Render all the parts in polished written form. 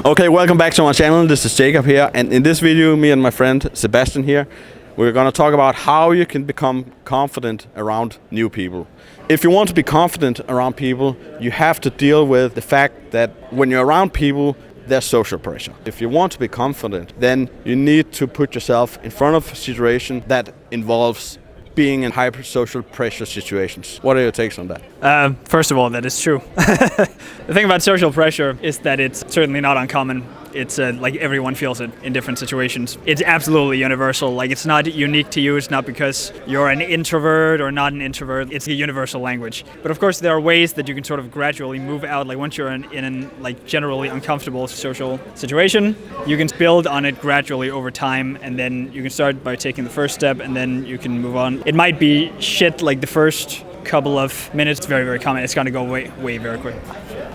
Okay, welcome back to my channel. This is Jacob here, and in this video, me and my friend Sebastian here, we're gonna talk about how you can become confident around new people. If you want to be confident around people, you have to deal with the fact that when you're around people, there's social pressure. If you want to be confident, then you need to put yourself in front of a situation that involves being in hyper social pressure situations. What are your takes on that? First of all, that is true. The thing about social pressure is that it's certainly not uncommon. It's like everyone feels it in different situations. It's absolutely universal. Like, it's not unique to you. It's not because you're an introvert or not an introvert. It's a universal language. But of course, there are ways that you can sort of gradually move out. Like, once you're in an like generally uncomfortable social situation, you can build on it gradually over time, and then you can start by taking the first step, and then you can move on. It might be shit like the first couple of minutes. It's very, very common. It's gonna go way very quick.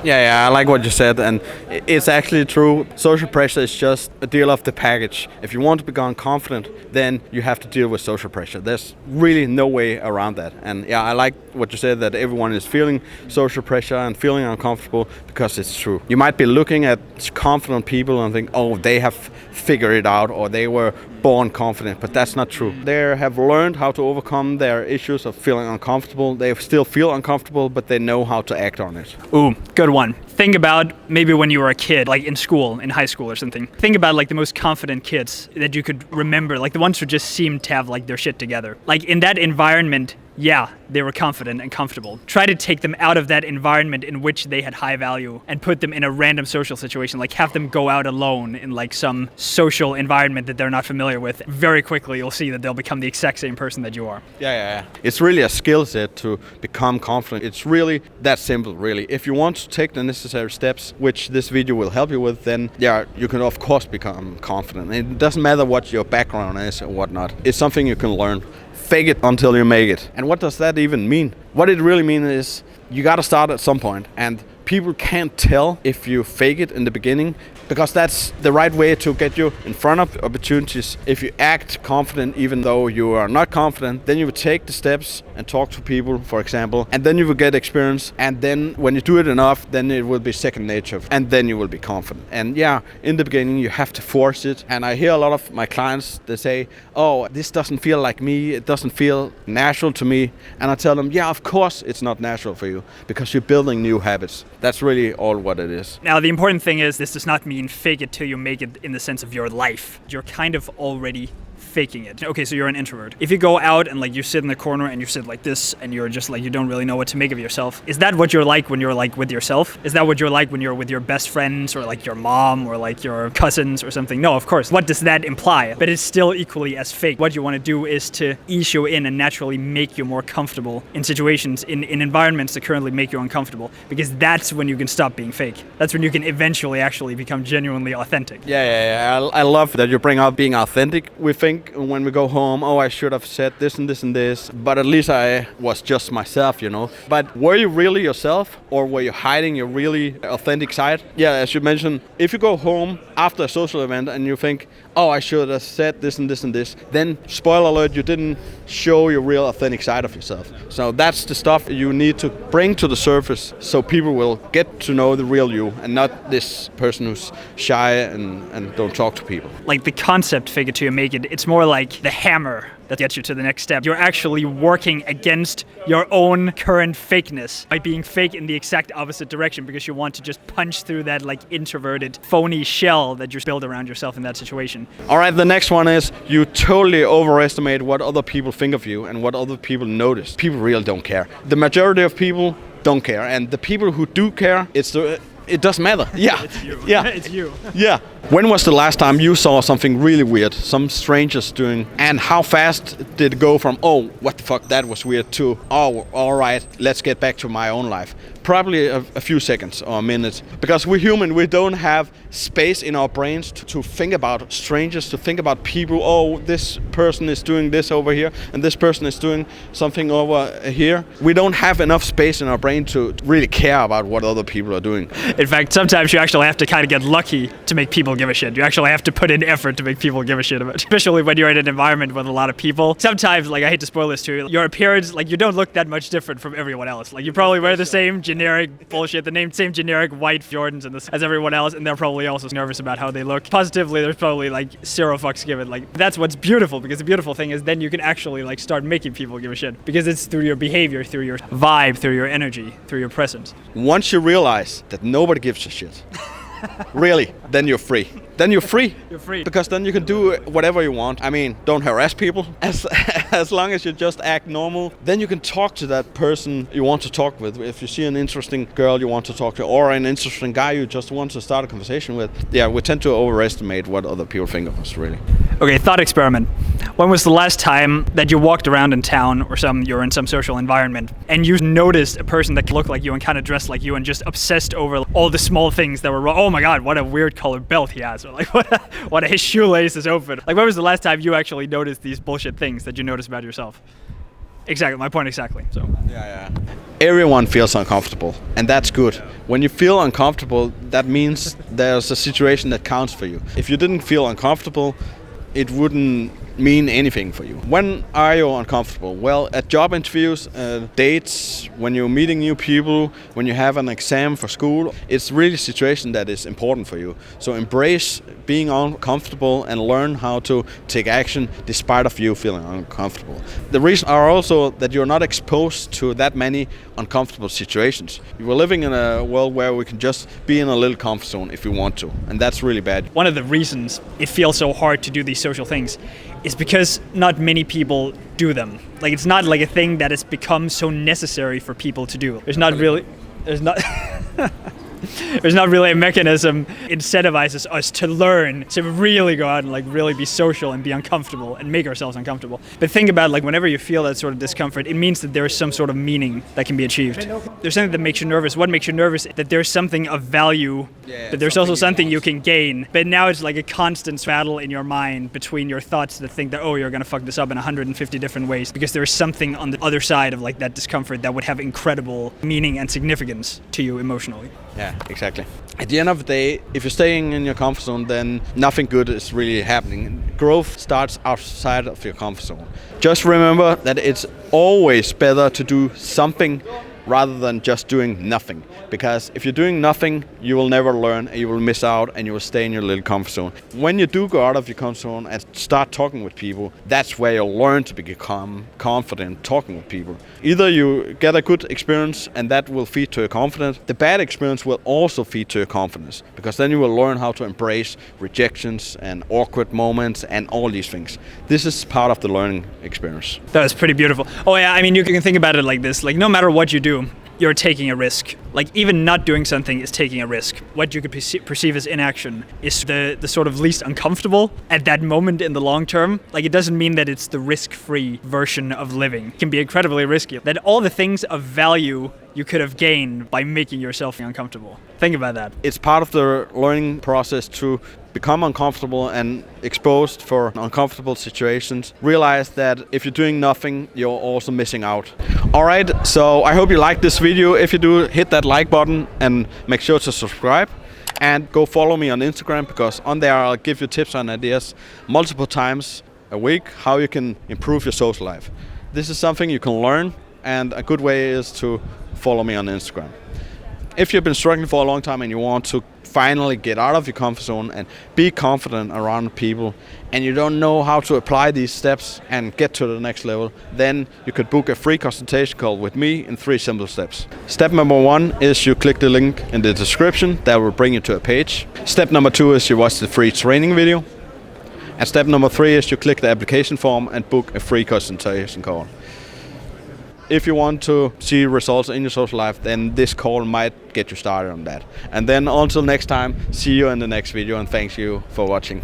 Yeah, I like what you said, and it's actually true. Social pressure is just a deal of the package. If you want to become confident, then you have to deal with social pressure. There's really no way around that. And yeah, I like what you said, that everyone is feeling social pressure and feeling uncomfortable, because it's true. You might be looking at confident people and think, oh, they have figured it out, or they were born confident, but that's not true. They have learned how to overcome their issues of feeling uncomfortable. They still feel uncomfortable, but they know how to act on it. Ooh, good one. Think about maybe when you were a kid, like in school, in high school or something. Think about like the most confident kids that you could remember, like the ones who just seemed to have like their shit together. Like in that environment, yeah, they were confident and comfortable. Try to take them out of that environment in which they had high value and put them in a random social situation, like have them go out alone in like some social environment that they're not familiar with. Very quickly, you'll see that they'll become the exact same person that you are. Yeah. It's really a skill set to become confident. It's really that simple, really. If you want to take the necessary steps, which this video will help you with, then yeah, you can of course become confident. It doesn't matter what your background is or whatnot. It's something you can learn. Fake it until you make it. And what does that even mean? What it really means is you gotta start at some point, and people can't tell if you fake it in the beginning, because that's the right way to get you in front of opportunities. If you act confident even though you are not confident, then you will take the steps and talk to people, for example, and then you will get experience, and then when you do it enough, then it will be second nature, and then you will be confident. And yeah, in the beginning you have to force it. And I hear a lot of my clients, they say, oh, this doesn't feel like me, it doesn't feel natural to me. And I tell them, yeah, of course it's not natural for you, because you're building new habits. That's really all what it is. Now, the important thing is, this does not mean fake it till you make it in the sense of your life. You're kind of already faking it. Okay, so you're an introvert. If you go out and like you sit in the corner and you sit like this and you're just like, you don't really know what to make of yourself, is that what you're like when you're like with yourself? Is that what you're like when you're with your best friends or like your mom or like your cousins or something? No, of course. What does that imply? But it's still equally as fake. What you want to do is to ease you in and naturally make you more comfortable in situations, in environments that currently make you uncomfortable, because that's when you can stop being fake. That's when you can eventually actually become genuinely authentic. Yeah. I love that you bring up being authentic. We think when we go home, oh, I should have said this and this and this, but at least I was just myself, you know. But were you really yourself, or were you hiding your really authentic side? Yeah, as you mentioned, if you go home after a social event and you think, oh, I should have said this and this and this, then spoiler alert, you didn't show your real authentic side of yourself. So that's the stuff you need to bring to the surface, so people will get to know the real you, and not this person who's shy and don't talk to people. Like the concept fake it till you make it, it's more like the hammer that gets you to the next step. You're actually working against your own current fakeness by being fake in the exact opposite direction, because you want to just punch through that like introverted, phony shell that you build around yourself in that situation. All right, the next one is you totally overestimate what other people think of you and what other people notice. People really don't care. The majority of people don't care, and the people who do care, it doesn't matter. Yeah. It's you. Yeah. It's you. Yeah. When was the last time you saw something really weird, some strangers doing, and how fast did it go from, oh, what the fuck, that was weird, to, oh, all right, let's get back to my own life? Probably a few seconds or a minute. Because we're human, we don't have space in our brains to think about strangers, to think about people. Oh, this person is doing this over here, and this person is doing something over here. We don't have enough space in our brain to really care about what other people are doing. In fact, sometimes you actually have to kind of get lucky to make people give a shit. You actually have to put in effort to make people give a shit about it. Especially when you're in an environment with a lot of people. Sometimes, like, I hate to spoil this too, your appearance, like, you don't look that much different from everyone else. Like, you probably wear the same generic bullshit, same generic white Jordans as everyone else, and they're probably also nervous about how they look. Positively, there's probably like zero fucks given. Like, that's what's beautiful, because the beautiful thing is then you can actually like start making people give a shit, because it's through your behavior, through your vibe, through your energy, through your presence. Once you realize that nobody gives a shit, really, then you're free. Then you're free. You're free. Because then you can do whatever you want. I mean, don't harass people. As long as you just act normal, then you can talk to that person you want to talk with. If you see an interesting girl you want to talk to, or an interesting guy you just want to start a conversation with, yeah, we tend to overestimate what other people think of us, really. Okay, thought experiment. When was the last time that you walked around in town or you're in some social environment and you noticed a person that looked like you and kind of dressed like you and just obsessed over all the small things that were wrong? Oh my God, what a weird colored belt he has. Or like, what his shoelace is open. Like, when was the last time you actually noticed these bullshit things that you noticed about yourself? Exactly, my point exactly. So. Yeah. Everyone feels uncomfortable, and that's good. When you feel uncomfortable, that means there's a situation that counts for you. If you didn't feel uncomfortable, it wouldn't mean anything for you. When are you uncomfortable? Well, at job interviews, dates, when you're meeting new people, when you have an exam for school, it's really a situation that is important for you. So embrace being uncomfortable and learn how to take action despite of you feeling uncomfortable. The reason are also that you're not exposed to that many uncomfortable situations. We're living in a world where we can just be in a little comfort zone if we want to, and that's really bad. One of the reasons it feels so hard to do these social things is because not many people do them. Like, it's not like a thing that has become so necessary for people to do. There's not really a mechanism incentivizes us to learn to really go out and like really be social and be uncomfortable and make ourselves uncomfortable. But think about, like, whenever you feel that sort of discomfort, it means that there is some sort of meaning that can be achieved. There's something that makes you nervous. What makes you nervous? That there's something of value, but there's also something you can gain. But now it's like a constant battle in your mind between your thoughts that think that, oh, you're gonna fuck this up in 150 different ways, because there is something on the other side of like that discomfort that would have incredible meaning and significance to you emotionally. Yeah, exactly. At the end of the day, if you're staying in your comfort zone, then nothing good is really happening. Growth starts outside of your comfort zone. Just remember that it's always better to do something rather than just doing nothing. Because if you're doing nothing, you will never learn, and you will miss out, and you will stay in your little comfort zone. When you do go out of your comfort zone and start talking with people, that's where you'll learn to become confident talking with people. Either you get a good experience and that will feed to your confidence. The bad experience will also feed to your confidence, because then you will learn how to embrace rejections and awkward moments and all these things. This is part of the learning experience. That was pretty beautiful. Oh yeah, I mean, you can think about it like this. Like, no matter what you do, you're taking a risk. Like, even not doing something is taking a risk. What you could perceive as inaction is the sort of least uncomfortable at that moment in the long term. Like, it doesn't mean that it's the risk-free version of living. It can be incredibly risky. That all the things of value you could have gained by making yourself uncomfortable. Think about that. It's part of the learning process to become uncomfortable and exposed for uncomfortable situations. Realize that if you're doing nothing, you're also missing out. Alright, so I hope you liked this video. If you do, hit that like button and make sure to subscribe. And go follow me on Instagram, because on there I'll give you tips and ideas multiple times a week how you can improve your social life. This is something you can learn, and a good way is to follow me on Instagram. If you've been struggling for a long time and you want to finally get out of your comfort zone and be confident around people, and you don't know how to apply these steps and get to the next level, then you could book a free consultation call with me in 3 simple steps. Step number 1 is you click the link in the description. That will bring you to a page. Step number 2 is you watch the free training video. And step number 3 is you click the application form and book a free consultation call. If you want to see results in your social life, then this call might get you started on that. And then until next time, see you in the next video, and thank you for watching.